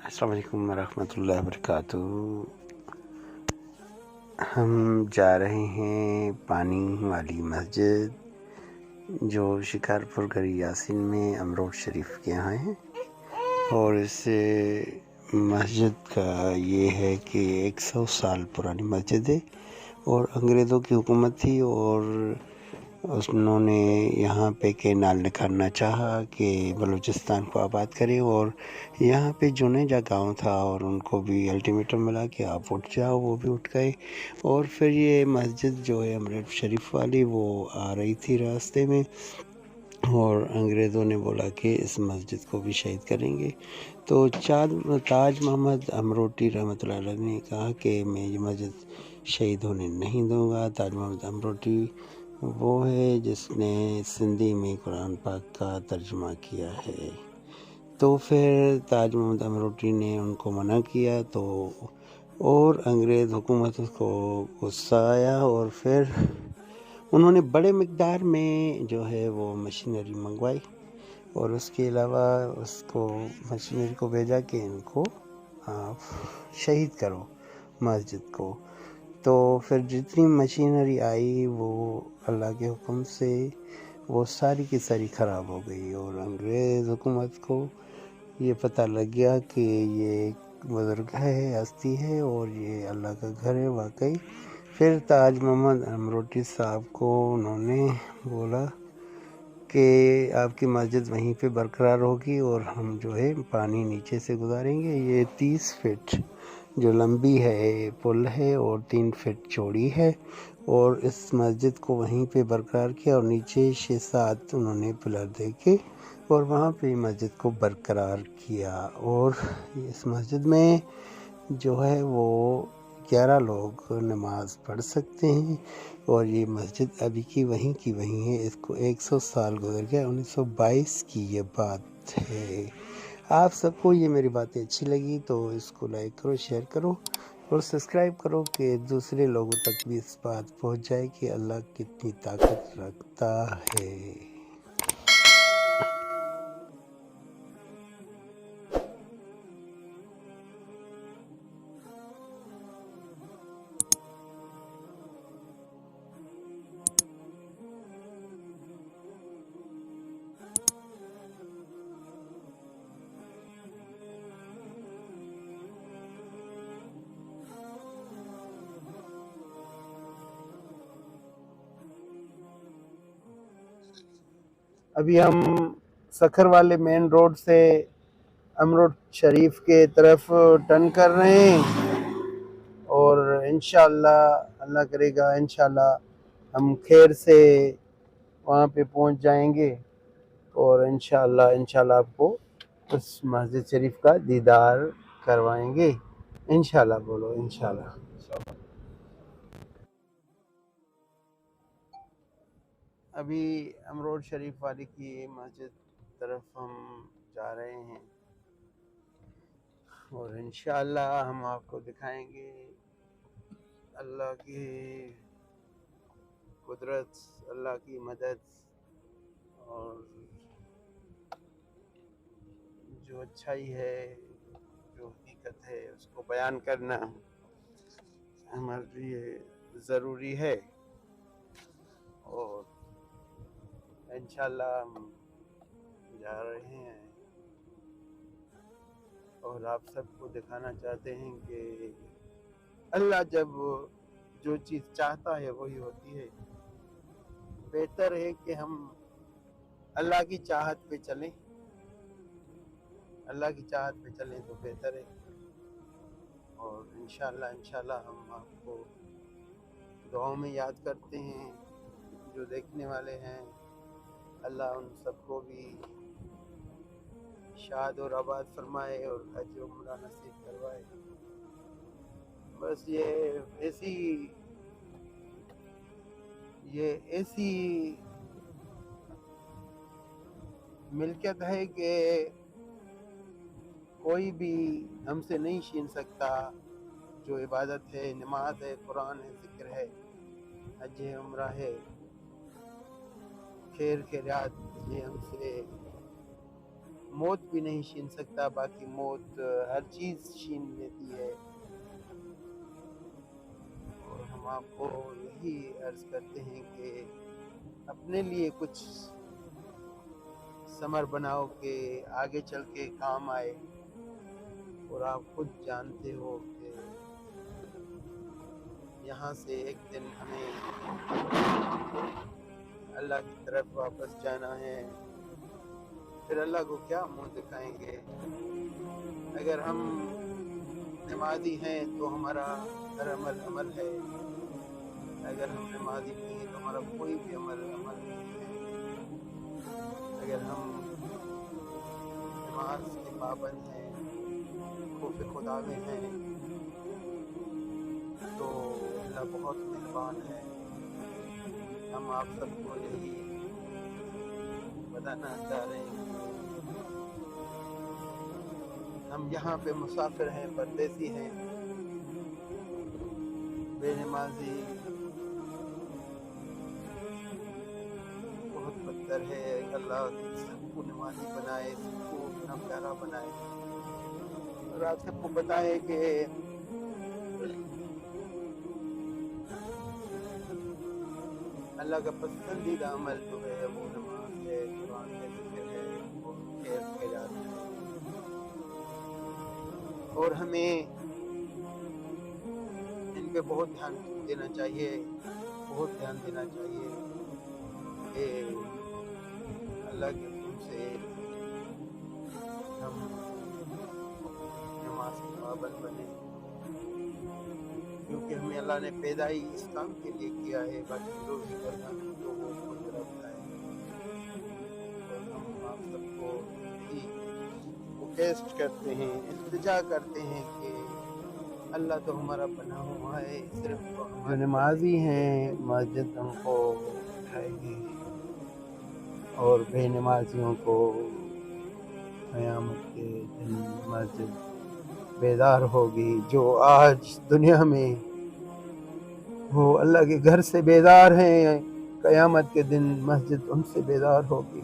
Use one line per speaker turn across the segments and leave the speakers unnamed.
السلام علیکم ورحمۃ اللہ وبرکاتہ۔ ہم جا رہے ہیں پانی والی مسجد جو شکارپور گری یاسین میں امروڈ شریف کے یہاں ہے، اور اس مسجد کا یہ ہے کہ 100 سال پرانی مسجد ہے اور انگریزوں کی حکومت تھی، اور انہوں نے یہاں پہ کینال نکالنا چاہا کہ بلوچستان کو آباد کرے، اور یہاں پہ جونیجا گاؤں تھا اور ان کو بھی الٹیمیٹم ملا کہ آپ اٹھ جاؤ، وہ بھی اٹھ گئے۔ اور پھر یہ مسجد جو ہے امریٹ شریف والی وہ آ رہی تھی راستے میں، اور انگریزوں نے بولا کہ اس مسجد کو بھی شہید کریں گے۔ تو تاج محمد امروٹی رحمۃ اللہ علیہ نے کہا کہ میں یہ مسجد شہید ہونے نہیں دوں گا۔ تاج محمد امروٹی وہ ہے جس نے سندھی میں قرآن پاک کا ترجمہ کیا ہے۔ تو پھر تاج محمد امروٹی نے ان کو منع کیا، تو اور انگریز حکومت کو غصہ آیا، اور پھر انہوں نے بڑے مقدار میں جو ہے وہ مشینری منگوائی، اور اس کے علاوہ اس کو مشینری کو بھیجا کہ ان کو آپ شہید کرو مسجد کو۔ تو پھر جتنی مشینری آئی وہ اللہ کے حکم سے وہ ساری کی ساری خراب ہو گئی، اور انگریز حکومت کو یہ پتہ لگ گیا کہ یہ ایک بزرگ ہے، ہستی ہے، اور یہ اللہ کا گھر ہے واقعی۔ پھر تاج محمد امروٹی صاحب کو انہوں نے بولا کہ آپ کی مسجد وہیں پہ برقرار ہوگی، اور ہم جو ہے پانی نیچے سے گزاریں گے۔ یہ 30 فٹ جو لمبی ہے پل ہے اور 3 فٹ چوڑی ہے، اور اس مسجد کو وہیں پہ برقرار کیا، اور نیچے 6-7 انہوں نے پلر دے کے اور وہاں پہ مسجد کو برقرار کیا۔ اور اس مسجد میں جو ہے وہ 11 لوگ نماز پڑھ سکتے ہیں، اور یہ مسجد ابھی کی وہیں ہے۔ اس کو 100 سال گزر گیا، 1922 کی یہ بات ہے۔ آپ سب کو یہ میری باتیں اچھی لگی تو اس کو لائک کرو، شیئر کرو اور سبسکرائب کرو کہ دوسرے لوگوں تک بھی اس بات پہنچ جائے کہ اللہ کتنی طاقت رکھتا ہے۔ ابھی ہم سکھر والے مین روڈ سے امروڈ شریف کے طرف ٹرن کر رہے ہیں، اور انشاءاللہ اللہ کرے گا انشاءاللہ ہم خیر سے وہاں پہ پہنچ جائیں گے، اور انشاءاللہ آپ کو اس مسجد شریف کا دیدار کروائیں گے انشاءاللہ۔ بولو انشاءاللہ۔ ابھی امروڈ شریف والی کی مسجد طرف ہم جا رہے ہیں، اور انشاءاللہ ہم آپ کو دکھائیں گے اللہ کی قدرت، اللہ کی مدد، اور جو اچھائی ہے، جو حقیقت ہے اس کو بیان کرنا ہمارے لیے ضروری ہے، اور انشاءاللہ ہم جا رہے ہیں، اور آپ سب کو دکھانا چاہتے ہیں کہ اللہ جب جو چیز چاہتا ہے وہی ہوتی ہے۔ بہتر ہے کہ ہم اللہ کی چاہت پہ چلیں، اللہ کی چاہت پہ چلیں تو بہتر ہے، اور انشاءاللہ ہم آپ کو دعاؤں میں یاد کرتے ہیں۔ جو دیکھنے والے ہیں اللہ ان سب کو بھی شاد اور آباد فرمائے اور حج و عمرہ نصیب کروائے۔ بس یہ ایسی ملکیت ہے کہ کوئی بھی ہم سے نہیں چھین سکتا۔ جو عبادت ہے، نماز ہے، قرآن ہے، ذکر ہے، حج عمرہ ہے، خیر خیرات، یہ ہم سے
موت بھی نہیں چھین سکتا، باقی موت ہر چیز چھین لیتی ہے۔ اور ہم آپ کو یہی عرض کرتے ہیں کہ اپنے لیے کچھ ثمر بناؤ کہ آگے چل کے کام آئے، اور آپ خود جانتے ہو کہ یہاں سے ایک دن ہمیں اللہ کی طرف واپس جانا ہے، پھر اللہ کو کیا منہ دکھائیں گے؟ اگر ہم نمازی ہیں تو ہمارا ہر عمل عمل ہے، اگر ہم نمازی نہیں ہیں تو ہمارا کوئی بھی عمل عمل نہیں ہے۔ اگر ہم نماز کے پابند ہیں، خوف خدا میں ہیں، تو اللہ بہت مہربان ہے۔ ہم آپ سب کو یہی بتانا چاہ رہے ہیں کہ ہم یہاں پہ مسافر ہیں، پردیسی ہیں، بے نمازی بہت بدتر ہے۔ اللہ سب کو نمازی بنائے، سب کو اپنا پیارا بنائے، اور آپ سب کو بتائے کہ اللہ کا پسندیدہ عمل جو ہے وہ نماز ہے، قرآن ہے، ذکر ہے، اور خیر خیرات ہے۔ اور ہمیں ان پہ بہت دھیان دینا چاہیے، بہت دھیان دینا چاہیے کہ اللہ کے حکم سے ہم نماز کے پابند بنیں، کیونکہ ہمیں اللہ نے پیدا ہی اس کام کے لیے کیا ہے، باقی جو بھی کرنا ہے تو وہ خود رب ہے۔ اور ہم آپ سب کو یہی ریکویسٹ کرتے ہیں، التجا کرتے ہیں کہ اللہ تو ہمارا بنا ہوا ہے، صرف جو نمازی ہیں مسجد ان کو اٹھائے گی، اور بے نمازیوں کو قیامت کے دن مسجد بیدار ہوگی۔ جو آج دنیا میں وہ اللہ کے گھر سے بیدار ہیں، قیامت کے دن مسجد ان سے بیدار ہوگی۔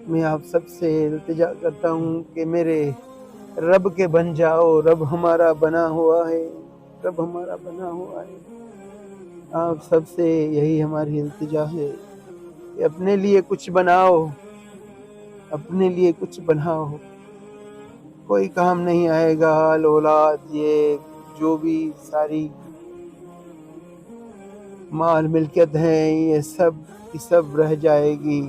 میں آپ سب سے التجا کرتا ہوں کہ میرے رب کے بن جاؤ، رب ہمارا بنا ہوا ہے، رب ہمارا بنا ہوا ہے۔ آپ سب سے یہی ہماری التجا ہے کہ اپنے لیے کچھ بناؤ، اپنے لیے کچھ بناؤ۔ کوئی کام نہیں آئے گا، اولاد یہ جو بھی ساری مال ملکت ہیں یہ سب کی سب رہ جائے گی،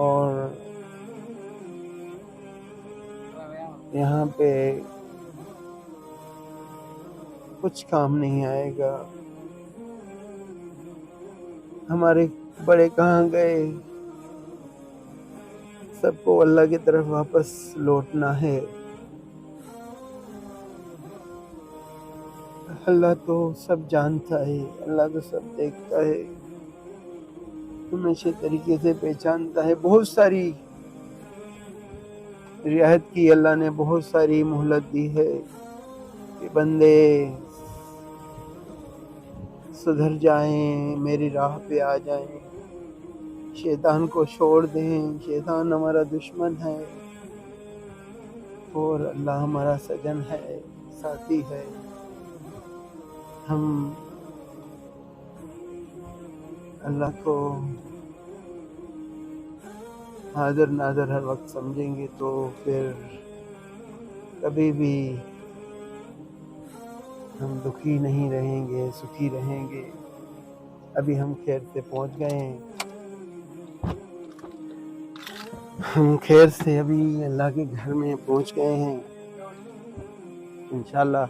اور یہاں پہ کچھ کام نہیں آئے گا۔ ہمارے بڑے کہاں گئے؟ سب کو اللہ کی طرف واپس لوٹنا ہے۔ اللہ تو سب جانتا ہے، اللہ تو سب دیکھتا ہے، ہمیں اچھے طریقے سے پہچانتا ہے۔ بہت ساری رعایت کی اللہ نے، بہت ساری مہلت دی ہے کہ بندے سدھر جائیں، میری راہ پہ آ جائیں، شیطان کو چھوڑ دیں۔ شیطان ہمارا دشمن ہے اور اللہ ہمارا سجن ہے، ساتھی ہے۔ ہم اللہ کو حاضر ناظر ہر وقت سمجھیں گے تو پھر کبھی بھی ہم دکھی نہیں رہیں گے، سکھی رہیں گے۔ ابھی ہم خیر سے پہنچ گئے ہیں، ہم خیر سے ابھی اللہ کے گھر میں پہنچ گئے ہیں۔ انشاءاللہ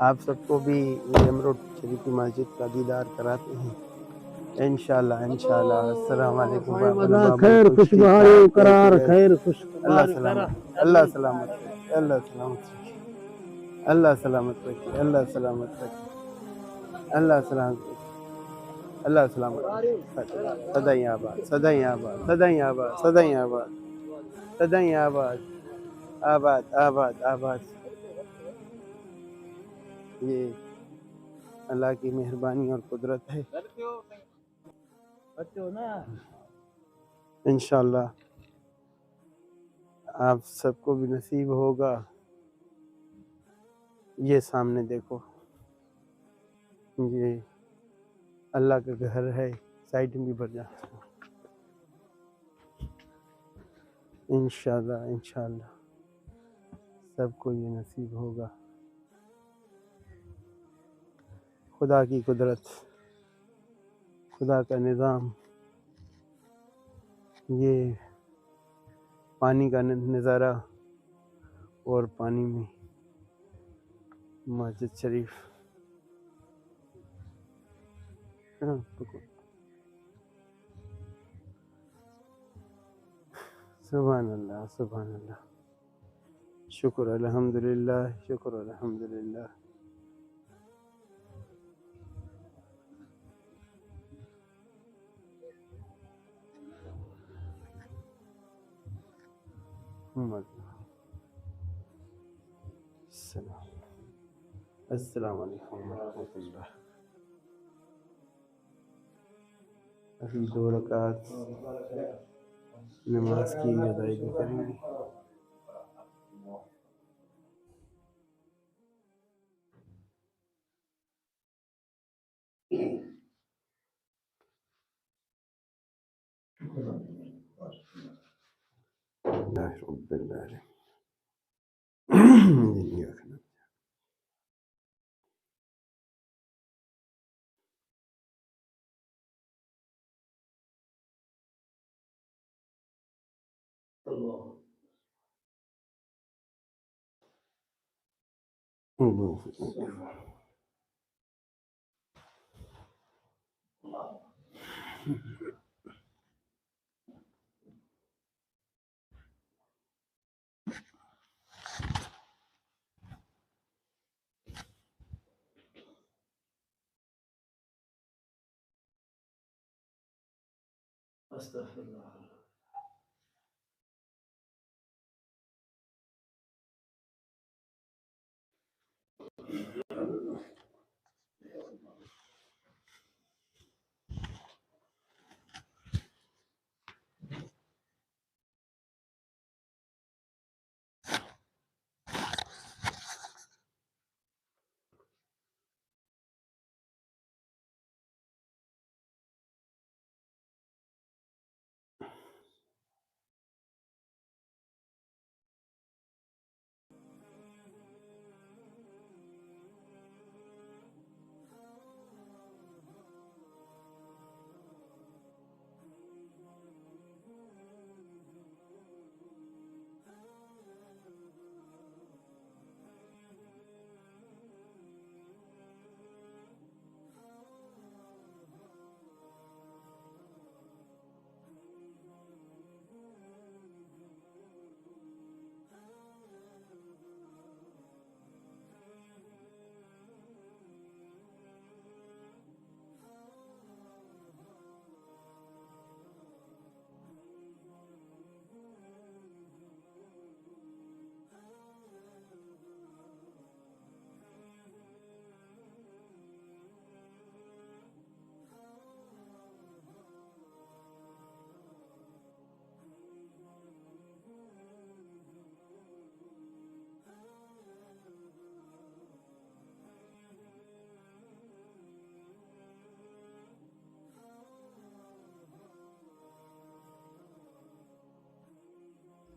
آپ سب کو بھی ویلیم روڈ شریفی مسجد کا دیدار کراتے ہیں انشاءاللہ۔ السلام علیکم
اللہ خیر خوشگواری قرار خیر
اللہ
خوشگواری
سلامت، اللہ سلامت رکھے، اللہ سلامت رکھے، اللہ سلامت رکھے، اللہ سلامت رکھے، اللہ سلامت رکھے، اللہ سلامت رکھے۔ سدائیں آباد، سدائیں آباد، سدائیں آباد، سدائیں آباد، سدائیں آباد، آباد آباد آباد۔ یہ اللہ کی مہربانی اور قدرت ہے۔ انشاءاللہ آپ سب کو بھی نصیب ہوگا. یہ سامنے دیکھو، یہ اللہ کا گھر ہے. سائڈ میں بھی بڑھ جا. انشاءاللہ انشاءاللہ سب کو یہ نصیب ہوگا. خدا کی قدرت، خدا کا نظام، یہ پانی کا نظارہ اور پانی میں مسجد شریف. سبحان اللہ سبحان اللہ. شکر الحمدللہ شکر الحمدللہ. السلام علیکم ورحمۃ اللہ. ابھی 2 رکعت نماز کی ادائیگی کریں گے. اللہ رب العالمین. استغفر اللہ.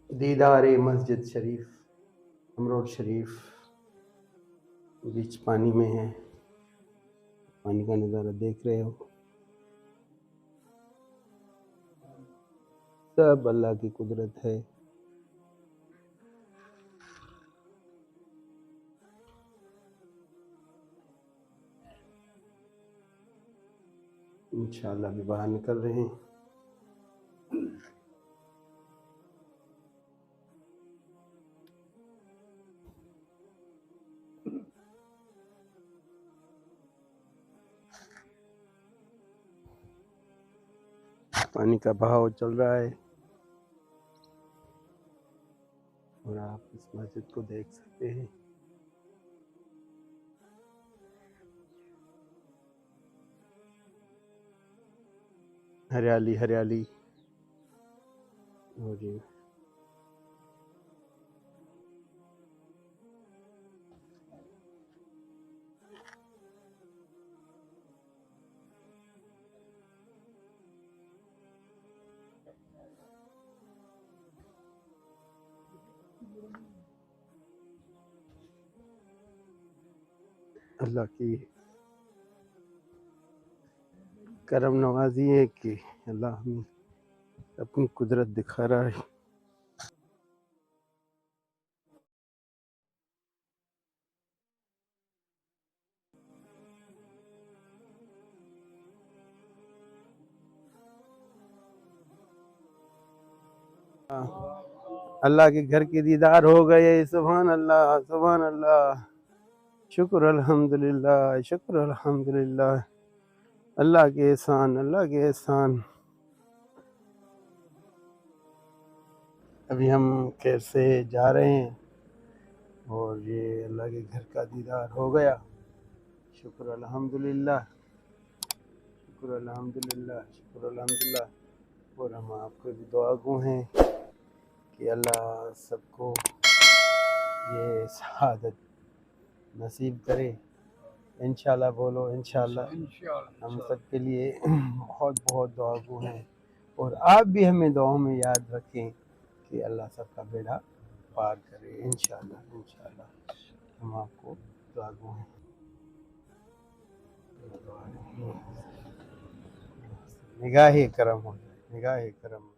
دیدار مسجد شریف، امروڈ شریف بیچ پانی میں ہے. پانی کا نظارہ دیکھ رہے ہو. سب اللہ کی قدرت ہے. انشاءاللہ بھی باہر نکل رہے ہیں. پانی کا بہاؤ چل رہا ہے اور آپ اس مسجد کو دیکھ سکتے ہیں. ہریالی ہریالی. اور اللہ کی کرم نوازی ہے کہ اللہ ہمیں اپنی قدرت دکھا رہا ہے. اللہ کے گھر کے دیدار ہو گئے. سبحان اللہ سبحان اللہ. شکر الحمدللہ شکر الحمدللہ. اللہ کے احسان اللہ کے احسان. ابھی ہم خیر سے جا رہے ہیں اور یہ اللہ کے گھر کا دیدار ہو گیا. شکر الحمدللہ شکر الحمدللہ شکر الحمدللہ. اور ہم آپ کو بھی دعا گو ہیں کہ اللہ سب کو یہ سعادت نصیب کرے. انشاءاللہ بولو انشاءاللہ. ہم سب کے لیے بہت بہت دعا گو ہیں اور آپ بھی ہمیں دعاؤں میں یاد رکھیں کہ اللہ سب کا بیڑا پار کرے. انشاءاللہ انشاءاللہ ہم آپ کو دعا گو ہیں. نگاہ کرم ہو جائے نگاہ کرم.